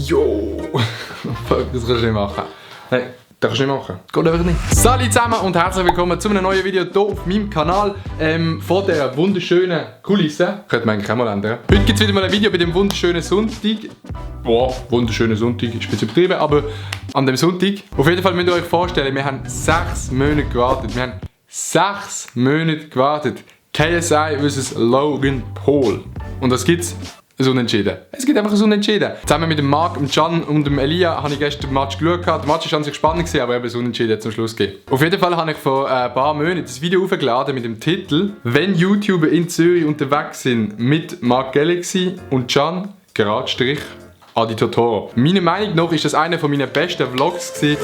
Jo! Fuck, das kannst du nicht machen. Nein, das kannst du nicht machen. Geht einfach nicht. Salut zusammen und herzlich willkommen zu einem neuen Video hier auf meinem Kanal. Von dieser wunderschönen Kulisse. Könnte man eigentlich auch mal ändern. Heute gibt es wieder mal ein Video bei dem wunderschönen Sonntag. Wow, wunderschöner Sonntag, ist ein bisschen übertrieben, aber an dem Sonntag. Auf jeden Fall müsst ihr euch vorstellen, wir haben 6 Monate gewartet. Wir haben 6 Monate gewartet. KSI vs. Logan Paul. Und das gibt's. Ein Unentschieden. Es gibt einfach ein Unentschieden. Zusammen mit dem Marc, dem Can und dem Elia habe ich gestern den Match geschaut. Der Match war an sich spannend, aber eben ein Unentschieden zum Schluss gegeben. Auf jeden Fall habe ich vor ein paar Monaten das Video aufgeladen mit dem Titel «Wenn YouTuber in Zürich unterwegs sind mit Marc Galaxy und Can, Geradstrich, Adi Totoro». Meiner Meinung nach ist das einer meiner besten Vlogs gewesen.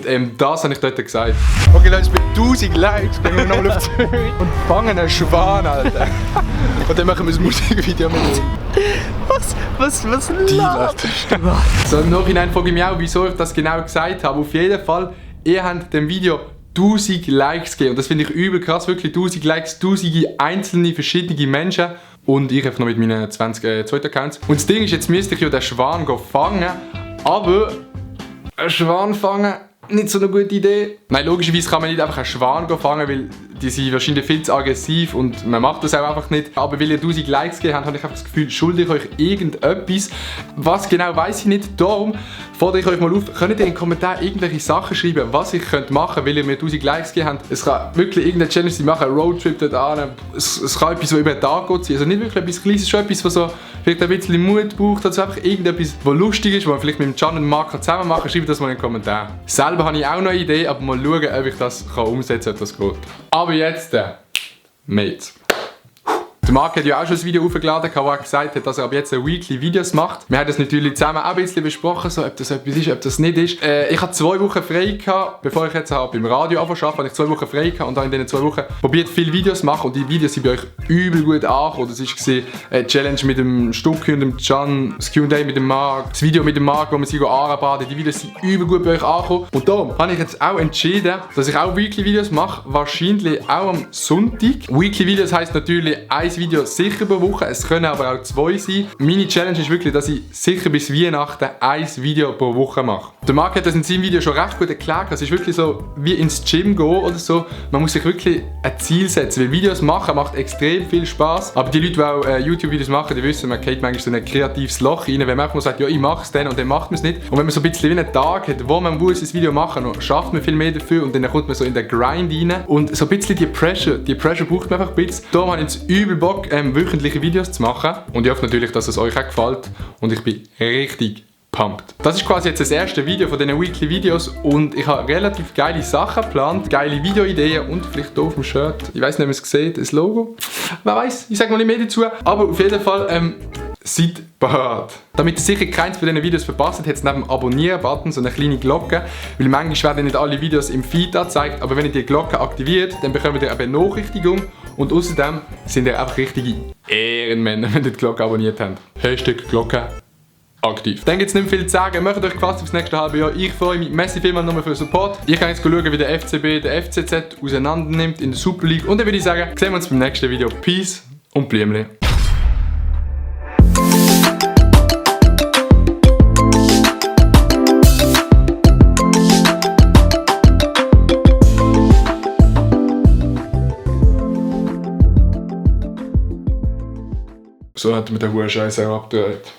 Und das habe ich dort gesagt. Okay Leute, mit 1000 Likes gehen wir nochmal auf Zürich und fangen einen Schwan, Alter. Und dann machen wir ein Musikvideo mit ihm. Was laberst du? So, im Nachhinein frage ich mich auch, wieso ich das genau gesagt habe. Auf jeden Fall, ihr habt dem Video 1000 Likes gegeben. Und das finde ich übel krass, wirklich 1000 Likes, 1000 einzelne, verschiedene Menschen. Und ich habe noch mit meinen 20 zweiten Accounts. Und das Ding ist, jetzt müsste ich ja den Schwan fangen. Aber einen Schwan fangen, nicht so eine gute Idee. Nein, logischerweise kann man nicht einfach einen Schwan fangen, weil die sind wahrscheinlich viel zu aggressiv und man macht das auch einfach nicht. Aber weil ihr 1000 Likes gegeben habt, habe ich einfach das Gefühl, schulde ich euch irgendetwas. Was genau, weiß ich nicht. Darum fordere ich euch mal auf, könnt ihr in den Kommentaren irgendwelche Sachen schreiben, was ich machen könnte, weil ihr mir 1000 Likes gegeben habt. Es kann wirklich irgendeine Challenge sein, machen einen Roadtrip dort an. Es kann etwas, was über den Tag geht. Also nicht wirklich etwas Kleines, schon etwas, was so vielleicht ein bisschen Mut braucht. Also einfach irgendetwas, was lustig ist, was man vielleicht mit dem Can und Marc zusammen machen kann. Schreibt das mal in den Kommentaren. Selber habe ich auch noch eine Idee, aber mal schauen, ob ich das umsetzen kann, ob das geht. Aber jetzt, Mates. Der Marc hat ja auch schon ein Video aufgeladen, wo er gesagt hat, dass er ab jetzt Weekly Videos macht. Wir haben das natürlich zusammen auch ein bisschen besprochen, so, ob das etwas ist, ob das nicht ist. Ich hatte 2 Wochen frei gehabt, bevor ich jetzt beim Radio arbeite, habe ich 2 Wochen frei gehabt und habe in diesen 2 Wochen probiert, viele Videos zu machen und die Videos sind bei euch übel gut angekommen. Das war eine Challenge mit dem Stucki und dem Can, das Q&A mit dem Marc, das Video mit dem Marc, wo wir sich anbaden. Die Videos sind übel gut bei euch angekommen. Und darum habe ich jetzt auch entschieden, dass ich auch Weekly Videos mache, wahrscheinlich auch am Sonntag. Weekly Videos heisst natürlich ein Video sicher pro Woche, es können aber auch 2 sein. Meine Challenge ist wirklich, dass ich sicher bis Weihnachten ein Video pro Woche mache. Der Marc hat das in seinem Video schon recht gut erklärt. Es ist wirklich so, wie ins Gym gehen oder so. Man muss sich wirklich ein Ziel setzen, weil Videos machen macht extrem viel Spaß. Aber die Leute, die auch YouTube-Videos machen, die wissen, man geht manchmal so ein kreatives Loch rein, wenn man einfach mal sagt, ja, ich mache es dann und dann macht man es nicht. Und wenn man so ein bisschen wie einen Tag hat, wo man muss ein Video machen muss, schafft man viel mehr dafür und dann kommt man so in den Grind rein. Und so ein bisschen die Pressure braucht man einfach ein bisschen. Darum habe ich jetzt übel Bock, wöchentliche Videos zu machen. Und ich hoffe natürlich, dass es euch auch gefällt. Und ich bin richtig pumped. Das ist quasi jetzt das erste Video von diesen Weekly Videos und ich habe relativ geile Sachen geplant, geile Videoideen und vielleicht hier auf dem Shirt, ich weiß nicht, ob ihr es seht, das Logo. Wer weiß, ich sage noch nicht mehr dazu. Aber auf jeden Fall, seid bereit. Damit ihr sicher keins von diesen Videos verpasst, hat es neben dem Abonnieren-Button so eine kleine Glocke, weil manchmal werden nicht alle Videos im Feed angezeigt, aber wenn ihr die Glocke aktiviert, dann bekommt ihr eine Benachrichtigung und außerdem sind ihr einfach richtige Ehrenmänner, wenn ihr die Glocke abonniert habt. Hashtag Glocke aktiv. Dann gibt es nicht mehr viel zu sagen, macht euch gefasst aufs nächste halbe Jahr. Ich freue mich merci vielmals nochmal für den Support. Ich kann jetzt schauen, wie der FCB den FCZ auseinander nimmt in der Super League und dann würde ich sagen, sehen wir uns beim nächsten Video. Peace und Blümchen. So hat man den Huren Scheiß auch abgedreht.